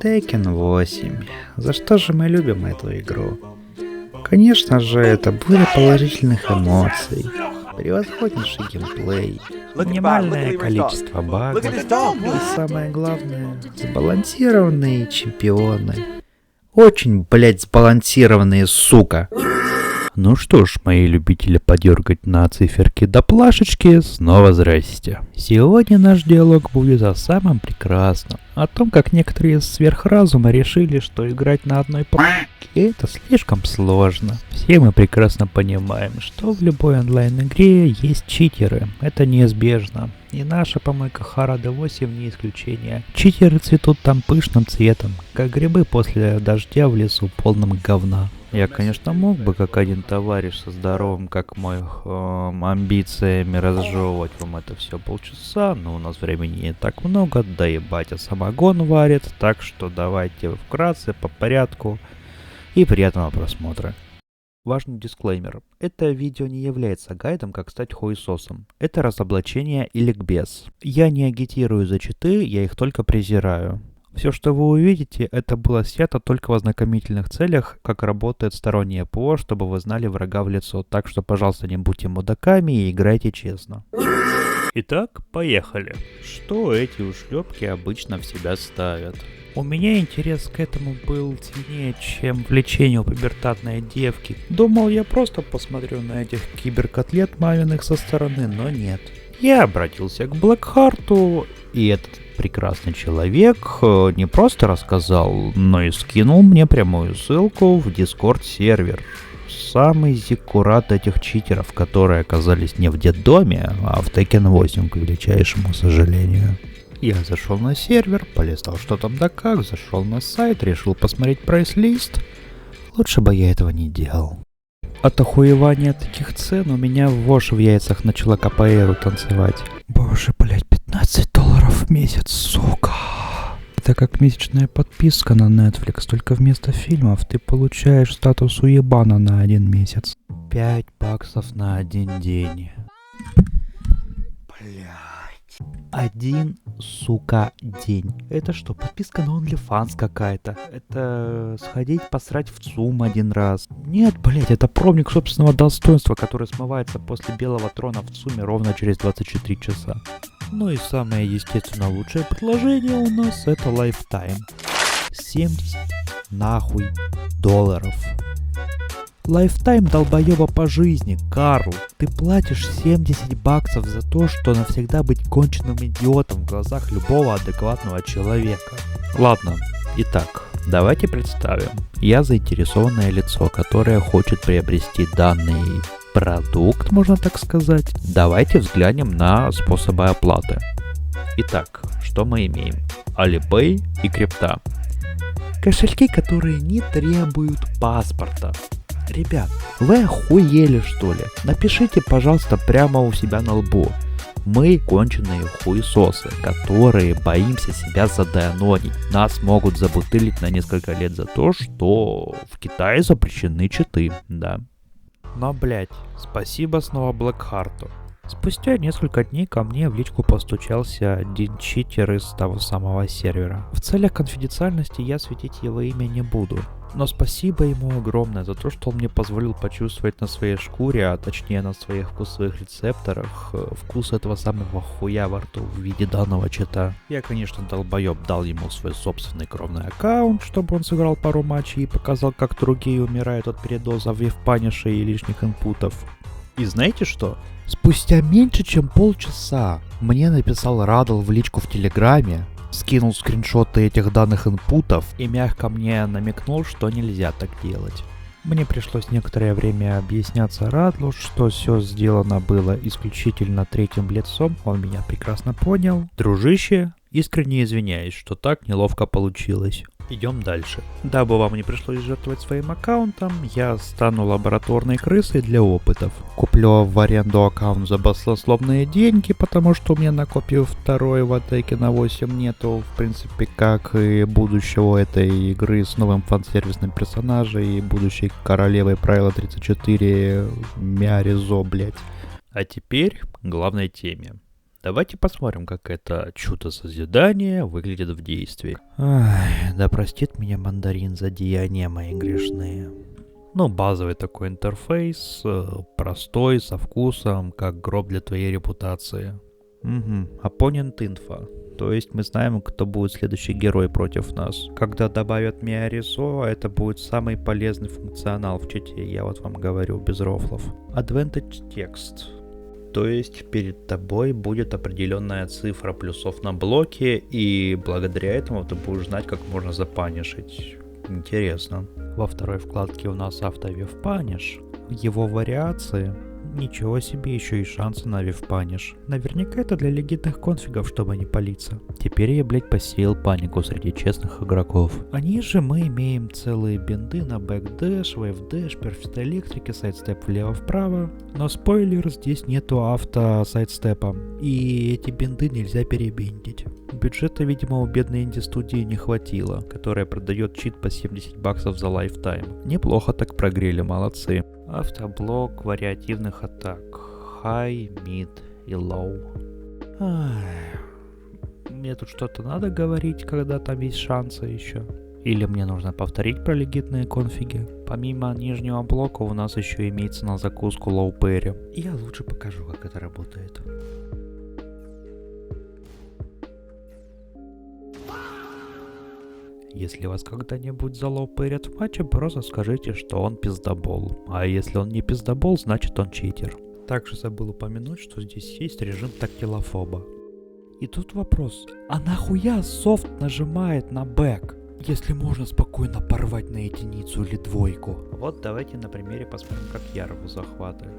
Tekken 8. За что же мы любим эту игру? Конечно же, это буря положительных эмоций, превосходнейший геймплей, минимальное количество багов и самое главное, сбалансированные чемпионы. Очень, блять, сбалансированные, сука. Ну что ж, мои любители подергать на циферки до плашечки, снова здрасте. Сегодня наш диалог будет о самом прекрасном. О том, как некоторые из сверхразума решили, что играть на одной планете это слишком сложно. Все мы прекрасно понимаем, что в любой онлайн-игре есть читеры. Это неизбежно. И наша помойка Hara D8 не исключение. Читеры цветут там пышным цветом, как грибы после дождя в лесу полном говна. Я, конечно, мог бы, как один товарищ со здоровым, как мой, амбициями разжевывать вам это все полчаса, но у нас времени не так много, да и батя самогон варит, так что давайте вкратце, по порядку и приятного просмотра. Важный дисклеймер. Это видео не является гайдом, как стать хуесосом. Это разоблачение и ликбез. Я не агитирую за читы, я их только презираю. Все, что вы увидите, это было снято только в ознакомительных целях, как работает стороннее ПО, чтобы вы знали врага в лицо. Так что, пожалуйста, не будьте мудаками и играйте честно. Итак, поехали. Что эти ушлепки обычно в себя ставят? У меня интерес к этому был сильнее, чем влечение у пубертатной девки. Думал, я просто посмотрю на этих киберкотлет маминых со стороны, но нет. Я обратился к Блэкхарту, и этот прекрасный человек не просто рассказал, но и скинул мне прямую ссылку в Discord сервер. Самый зиккурат этих читеров, которые оказались не в детдоме, а в Tekken 8, к величайшему сожалению. Я зашел на сервер, полистал что там да как, зашел на сайт, решил посмотреть прайс-лист. Лучше бы я этого не делал. От охуевания таких цен у меня вошь в яйцах начала капоэйру танцевать. Боже, блять, $15 в месяц, сука. Это как месячная подписка на Netflix, только вместо фильмов ты получаешь статус уебана на 1 месяц. $5 на 1 день. Блять. 1, сука, день. Это что, подписка на OnlyFans какая-то? Это сходить посрать в ЦУМ 1 раз? Нет, блять, это пробник собственного достоинства, который смывается после белого трона в ЦУМе ровно через 24 часа. Ну и самое, естественно, лучшее предложение у нас это Lifetime. 70 нахуй долларов. Lifetime долбоеба по жизни, Карл. Ты платишь $70 за то, что навсегда быть конченным идиотом в глазах любого адекватного человека. Ладно, итак, давайте представим. Я заинтересованное лицо, которое хочет приобрести данный продукт, можно так сказать. Давайте взглянем на способы оплаты. Итак, что мы имеем? Alipay и крипта. Кошельки, которые не требуют паспорта. Ребят, вы охуели что ли? Напишите, пожалуйста, прямо у себя на лбу. Мы конченые хуесосы, которые боимся себя задайанонить. Нас могут забутылить на несколько лет за то, что в Китае запрещены читы, да. Но, блять, спасибо снова Блэкхарту. Спустя несколько дней ко мне в личку постучался один читер из того самого сервера. В целях конфиденциальности я светить его имя не буду. Но спасибо ему огромное за то, что он мне позволил почувствовать на своей шкуре, а точнее на своих вкусовых рецепторах, вкус этого самого хуя во рту в виде данного чита. Я, конечно, долбоеб дал ему свой собственный кровный аккаунт, чтобы он сыграл пару матчей и показал, как другие умирают от передоза вейвпаниша и лишних инпутов. И знаете что? Спустя меньше чем полчаса мне написал Радл в личку в Телеграме, скинул скриншоты этих данных инпутов и мягко мне намекнул, что нельзя так делать. Мне пришлось некоторое время объясняться Радлу, что все сделано было исключительно третьим лицом, он меня прекрасно понял. Дружище, искренне извиняюсь, что так неловко получилось. Идем дальше. Дабы вам не пришлось жертвовать своим аккаунтом, я стану лабораторной крысой для опытов. Куплю в аренду аккаунт за баснословные деньги, потому что у меня на копию второй в Tekken 8 нету, в принципе, как и будущего этой игры с новым фан-сервисным персонажем и будущей королевой правила 34 Миаризо, блять. А теперь к главной теме. Давайте посмотрим, как это чудо-созидание выглядит в действии. Ай, да простит меня мандарин за деяния мои грешные. Ну, базовый такой интерфейс, простой, со вкусом, как гроб для твоей репутации. Угу, Opponent Info. То есть мы знаем, кто будет следующий герой против нас. Когда добавят Миарисо, это будет самый полезный функционал в чате, я вот вам говорю, без рофлов. Advantage Text. То есть перед тобой будет определенная цифра плюсов на блоке, и благодаря этому ты будешь знать, как можно запанишить. Интересно. Во второй вкладке у нас автовив паниш. Его вариации. Ничего себе, еще и шансы на вив-паниш. Наверняка это для легитных конфигов, чтобы не палиться. Теперь я, блять, посеял панику среди честных игроков. А ниже мы имеем целые бинды на бэкдэш, вейвдэш, перфект электрики, сайдстеп влево-вправо. Но спойлер, здесь нету авто-сайдстепа. И эти бинды нельзя перебиндить. Бюджета, видимо, у бедной инди-студии не хватило, которая продает чит по 70 баксов за лайфтайм. Неплохо так прогрели, молодцы. Автоблок вариативных атак. High, Mid и Low. Мне тут что-то надо говорить, когда там есть шансы еще? Или мне нужно повторить про легитные конфиги? Помимо нижнего блока у нас еще имеется на закуску Low Parry. Я лучше покажу, как это работает. Если вас когда-нибудь залоуперят в матче, просто скажите, что он пиздобол. А если он не пиздобол, значит он читер. Также забыл упомянуть, что здесь есть режим тактилофоба. И тут вопрос, а нахуя софт нажимает на бэк, если можно спокойно порвать на единицу или двойку? Вот давайте на примере посмотрим, как я рву захваты.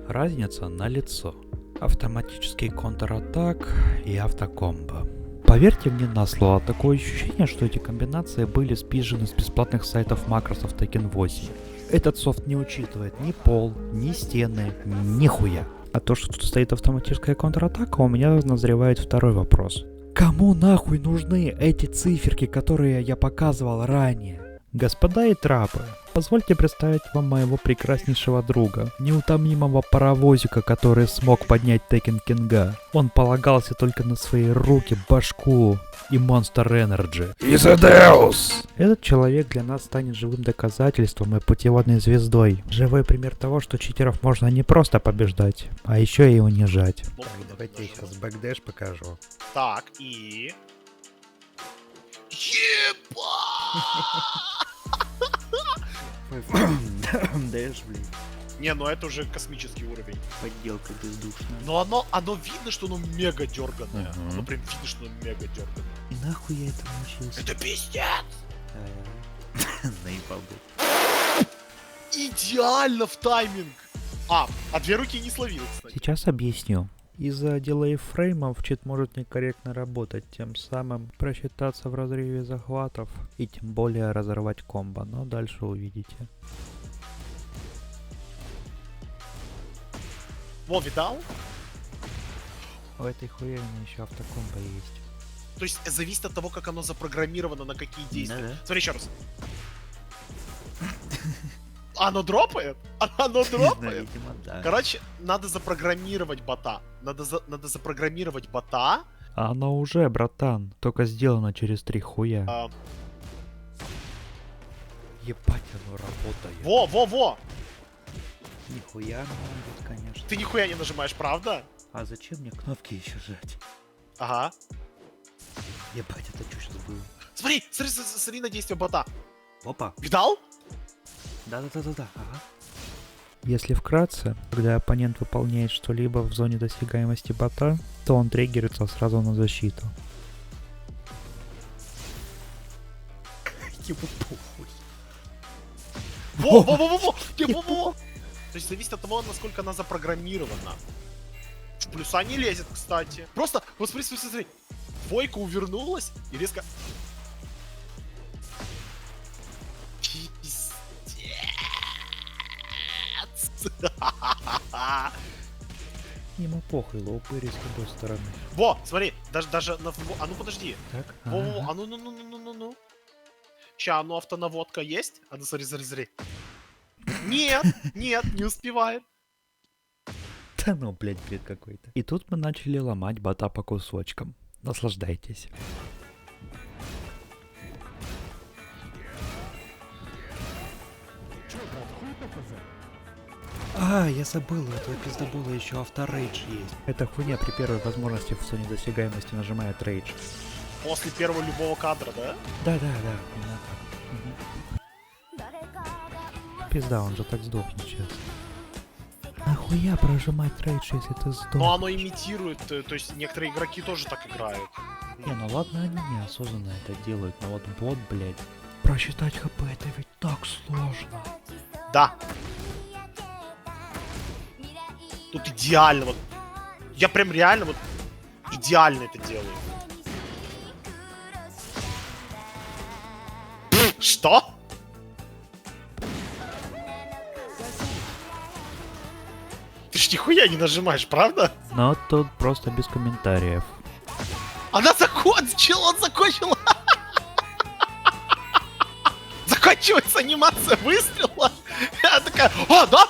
Разница на лицо. Автоматический контратак и автокомбо. Поверьте мне на слово, такое ощущение, что эти комбинации были спизжены с бесплатных сайтов Microsoft Tekken 8. Этот софт не учитывает ни пол, ни стены, ни хуя. А то, что тут стоит автоматическая контратака, у меня назревает второй вопрос. Кому нахуй нужны эти циферки, которые я показывал ранее? Господа и трапы, позвольте представить вам моего прекраснейшего друга, неутомимого паровозика, который смог поднять Tekken Кинга. Он полагался только на свои руки, башку и Monster Energy. Изадеус! Этот человек для нас станет живым доказательством и путеводной звездой. Живой пример того, что читеров можно не просто побеждать, а еще и унижать. Давайте я сейчас бэкдэш покажу. Так, и... Дэш, блин. Не, ну это уже космический уровень. Подделка бездушная. Но оно видно, что оно мега дерганое. Оно прям видно, что оно мега дерганое. И нахуй я это научился? Это пиздец! Наебал бы. Идеально в тайминг! А две руки не словил, кстати. Сейчас объясню. Из-за дилей фреймов чит может некорректно работать, тем самым просчитаться в разрыве захватов и тем более разорвать комбо, но дальше увидите. Во, видал? У этой хуйни еще автокомбо есть. То есть зависит от того, как оно запрограммировано, на какие действия. Да-да. Смотри еще раз. Оно дропает? Оно дропает? Видимо, да. Короче, надо запрограммировать бота. Надо запрограммировать бота. А оно уже, братан, только сделано через 3 хуя. Ебать, оно работает. Во! Нихуя оно будет, конечно. Ты нихуя не нажимаешь, правда? А зачем мне кнопки еще жать? Ага. Ебать, это что сейчас было? Смотри на действие бота. Опа. Видал? Да-да-да-да-да, ага. Если вкратце, когда оппонент выполняет что-либо в зоне досягаемости бота, то он триггерится сразу на защиту. Ему похуй. Во! То есть зависит от того, насколько она запрограммирована. В плюса не лезет, кстати. Просто, вот смотри. Двойка увернулась и резко... Пиздец. Ему похуй, лоупыри с любой стороны. Во, смотри, даже на... А ну подожди. Так? Во, а ну. Ща, ну автонаводка есть? А ну смотри. Нет, не успевает. Да ну, блядь, бред какой-то. И тут мы начали ломать бота по кусочкам. Наслаждайтесь. А, я забыл, у этого пиздобола еще авторейдж есть. Эта хуйня при первой возможности в зоне досягаемости нажимает рейдж. После первого любого кадра, да? Да, именно так. Пизда, он же так сдохнет сейчас. Нахуя прожимать рейдж, если ты сдох? Но оно имитирует, то есть некоторые игроки тоже так играют. Не, ну ладно, они неосознанно это делают, но вот бот, блядь. Просчитать хп это ведь так сложно. Да. Тут идеально, вот. Я прям реально вот идеально это делаю. Что? Ты ж нихуя не нажимаешь, правда? Но тут просто без комментариев. Она закончила, он закончил. Заканчивается анимация выстрела. Я такая, а, да?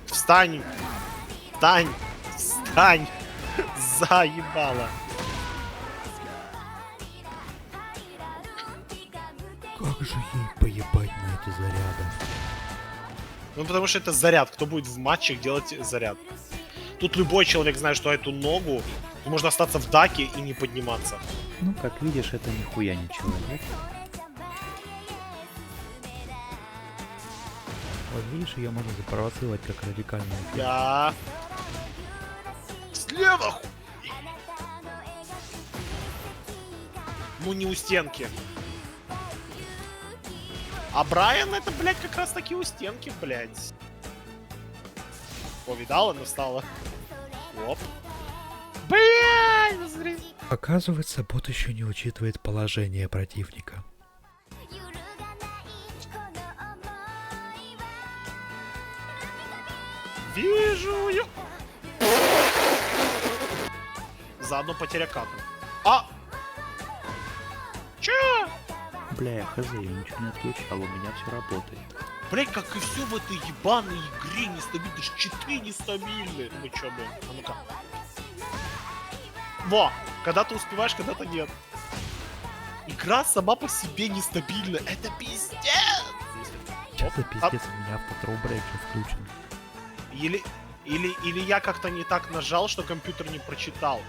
Встань! Встань! Встань! Заебала! Как же ей поебать на эти заряды? Ну потому что это заряд. Кто будет в матчах делать заряд? Тут любой человек знает, что эту ногу можно остаться в даке и не подниматься. Ну, как видишь, это нихуя не человек. Вот видишь, ее можно запровоцировать как радикальную. Да. Слева! Ну не у стенки. А Брайан это, блядь, как раз таки у стенки, блядь. О, видал, она встала. Оп. Блядь, смотри. Оказывается, бот еще не учитывает положение противника. Вижу ее. Заодно потеря кадра. А! Че? Бля, я хз, я ничего не отключал, у меня все работает. Блять, как и все в этой ебаной игре нестабильно. Даже читы нестабильны. Ну чё, блин, а ну-ка. Во! Когда ты успеваешь, когда-то нет. Игра сама по себе нестабильна. Это пиздец! Что за пиздец, у меня автотроубрейк же включен. Или я как-то не так нажал, что компьютер не прочитал.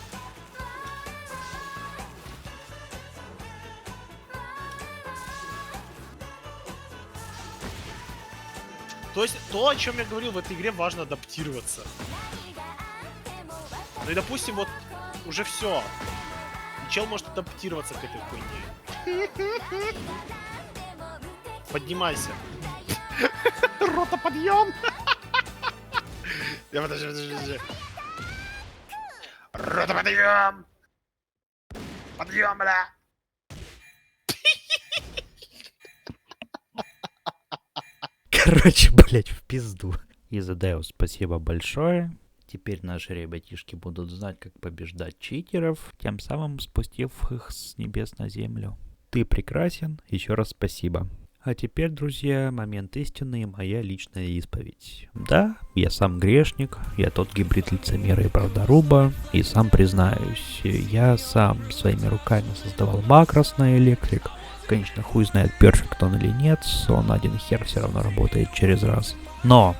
То есть, то, о чем я говорил, в этой игре важно адаптироваться. Ну и допустим, вот уже все. Чел может адаптироваться к этой хуйне. Поднимайся. Рота, подъем! Подожди. Рота, подъем! Подъем, бля! Короче, блять, в пизду. Изадеус, спасибо большое. Теперь наши ребятишки будут знать, как побеждать читеров, тем самым спустив их с небес на землю. Ты прекрасен, еще раз спасибо. А теперь, друзья, момент истины и моя личная исповедь. Да, я сам грешник, я тот гибрид лицемера и правдоруба, и сам признаюсь, я сам своими руками создавал макрос на электрик. Конечно, хуй знает, перфект он или нет, он один хер все равно работает через раз. Но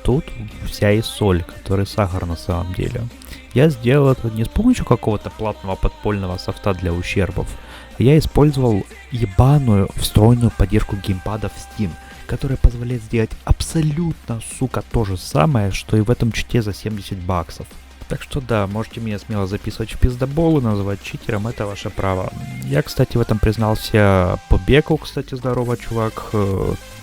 тут вся и соль, который сахар на самом деле. Я сделал это не с помощью какого-то платного подпольного софта для ущербов, а я использовал ебаную встроенную поддержку геймпада в Steam, которая позволяет сделать абсолютно, сука, то же самое, что и в этом чите за 70 баксов. Так что да, можете меня смело записывать в пиздобол и называть читером, это ваше право. Я, кстати, в этом признался Побеку, кстати, здорово, чувак,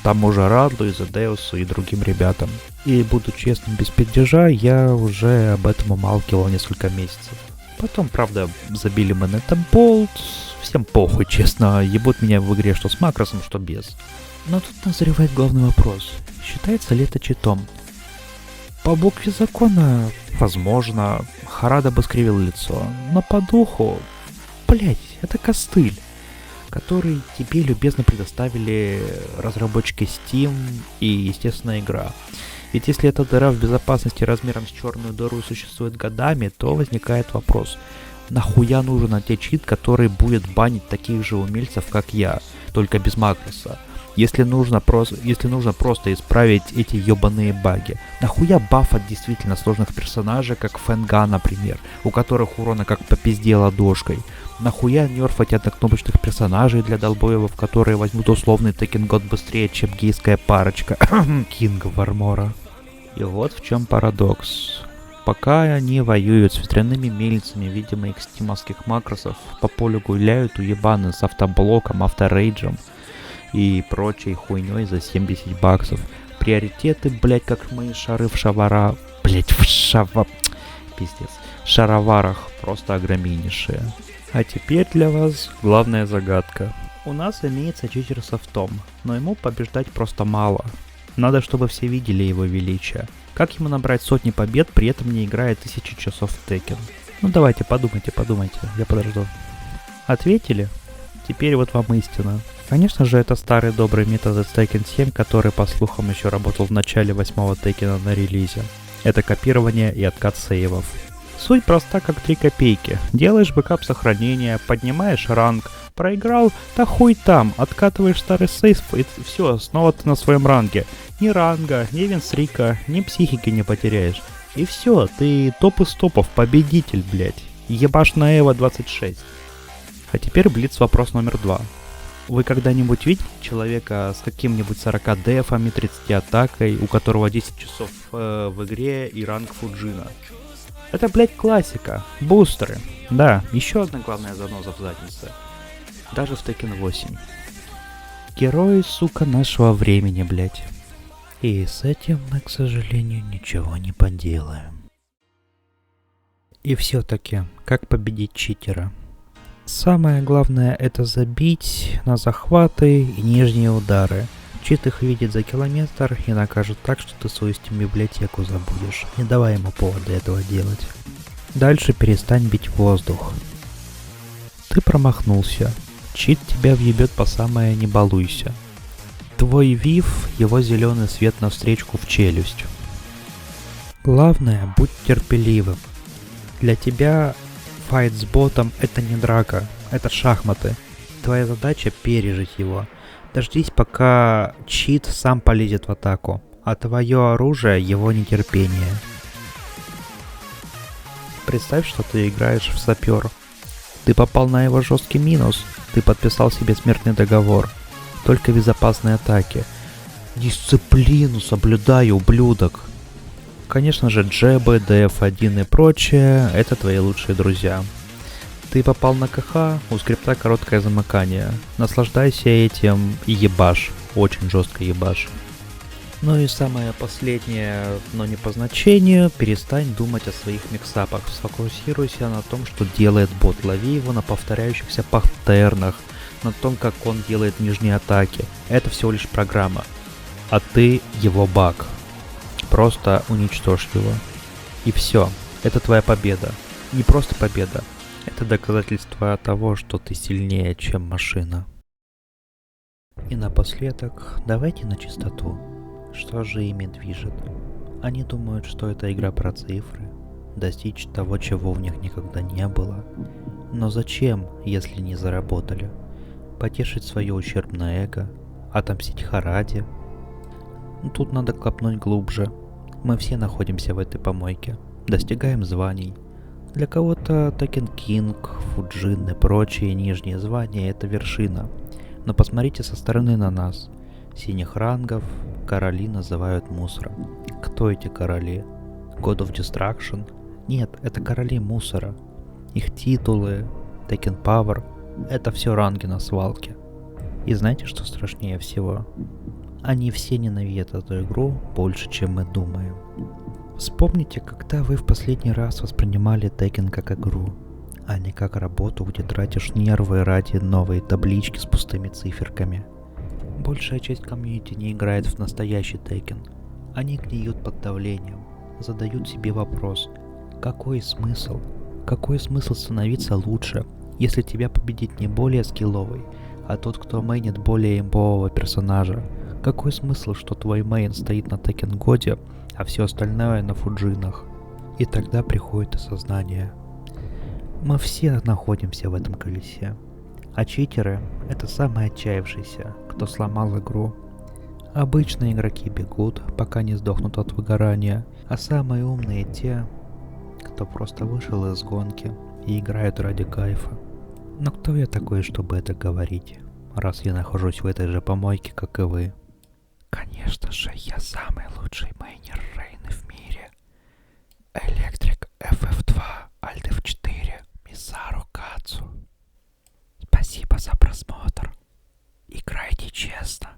тому же Радлу, Изадеусу и другим ребятам. И буду честным, без пиздежа, я уже об этом умалкивал несколько месяцев. Потом, правда, забили мы на это болт, всем похуй, честно, ебут меня в игре что с макросом, что без. Но тут назревает главный вопрос, считается ли это читом? По букве закона, возможно, Харада бы скривил лицо, но по духу, блять, это костыль, который тебе любезно предоставили разработчики Steam и, естественно, игра. Ведь если эта дыра в безопасности размером с черную дыру существует годами, то возникает вопрос, нахуя нужен античит, который будет банить таких же умельцев, как я, только без макроса? Если нужно просто исправить эти ебаные баги. Нахуя бафать действительно сложных персонажей, как Фенга, например, у которых урона как по пизде ладошкой? Нахуя нерфать однокнопочных персонажей для долбоевов, которые возьмут условный Tekken God быстрее, чем гейская парочка? Кинга Вармора. И вот в чем парадокс. Пока они воюют с ветряными мельницами, видимо, их стимовских макросов, по полю гуляют уебаны с автоблоком, авторейджем и прочей хуйней за 70 баксов. Приоритеты, блять, как мои шары в шавара... Блять, Пиздец. Шароварах просто огромнейшие. А теперь для вас главная загадка. У нас имеется читер софтом, но ему побеждать просто мало. Надо, чтобы все видели его величие. Как ему набрать сотни побед, при этом не играя 1000 часов в Tekken? Ну давайте, подумайте, я подожду. Ответили? Теперь вот вам истина. Конечно же, это старый добрый метод из Tekken 7, который, по слухам, еще работал в начале 8-го Tekken на релизе. Это копирование и откат сейвов. Суть проста, как 3 копейки. Делаешь бэкап сохранения, поднимаешь ранг, проиграл, да хуй там, откатываешь старый сейв и все, снова ты на своем ранге. Ни ранга, ни винсрика, ни психики не потеряешь. И все, ты топ из топов, победитель, блять. Ебаш на Эво 26. А теперь блиц вопрос номер 2. Вы когда-нибудь видели человека с каким-нибудь 40 дефами, 30 атакой, у которого 10 часов в игре и ранг Фуджина? Это, блять, классика. Бустеры. Да, еще одна главная заноза в заднице. Даже в Tekken 8. Герои, сука, нашего времени, блять. И с этим мы, к сожалению, ничего не поделаем. И все-таки, как победить читера? Самое главное это забить на захваты и нижние удары. Чит их видит за километр и накажет так, что ты свою Steam-библиотеку забудешь. Не давай ему повода этого делать. Дальше перестань бить воздух. Ты промахнулся. Чит тебя въебет по самое не балуйся. Твой вив, его зеленый свет навстречку в челюсть. Главное, будь терпеливым. Для тебя файт с ботом это не драка, это шахматы. Твоя задача пережить его. Дождись, пока чит сам полезет в атаку, а твое оружие его нетерпение. Представь, что ты играешь в сапер. Ты попал на его жесткий минус, ты подписал себе смертный договор. Только безопасные атаки. Дисциплину соблюдай, ублюдок. Конечно же, джебы, DF1 и прочее — это твои лучшие друзья. Ты попал на КХ, у скрипта короткое замыкание. Наслаждайся этим и ебашь. Очень жестко ебашь. Ну и самое последнее, но не по значению, перестань думать о своих миксапах. Сфокусируйся на том, что делает бот. Лови его на повторяющихся паттернах, на том, как он делает нижние атаки. Это всего лишь программа. А ты его баг. Просто уничтожь его. И все. Это твоя победа. Не просто победа. Это доказательство того, что ты сильнее, чем машина. И напоследок, давайте на чистоту. Что же ими движет? Они думают, что это игра про цифры, достичь того, чего в них никогда не было. Но зачем, если не заработали? Потешить свое ущербное эго? Отомстить Хараде? Тут надо копнуть глубже. Мы все находимся в этой помойке, достигаем званий. Для кого-то Tekken King, Фуджин и прочие нижние звания — это вершина. Но посмотрите со стороны на нас. Синих рангов короли называют мусором. Кто эти короли? God of Destruction? Нет, это короли мусора. Их титулы, Tekken Power — это все ранги на свалке. И знаете, что страшнее всего? Они все ненавидят эту игру больше, чем мы думаем. Вспомните, когда вы в последний раз воспринимали Tekken как игру, а не как работу, где тратишь нервы ради новой таблички с пустыми циферками. Большая часть комьюнити не играет в настоящий Tekken. Они гниют под давлением. задают себе вопрос: какой смысл? Какой смысл становиться лучше, если тебя победит не более скилловый, а тот, кто мейнит более имбового персонажа? Какой смысл, что твой мейн стоит на Текенгоде, а все остальное на фуджинах? И тогда приходит осознание. Мы все находимся в этом колесе. А читеры — это самые отчаявшиеся, кто сломал игру. Обычные игроки бегут, пока не сдохнут от выгорания, а самые умные те, кто просто вышел из гонки и играют ради кайфа. Но кто я такой, чтобы это говорить, раз я нахожусь в этой же помойке, как и вы? Конечно же, я самый лучший мейнер Рейны в мире. Электрик FF2, Alt F4, Мисару Кацу. Спасибо за просмотр. Играйте честно.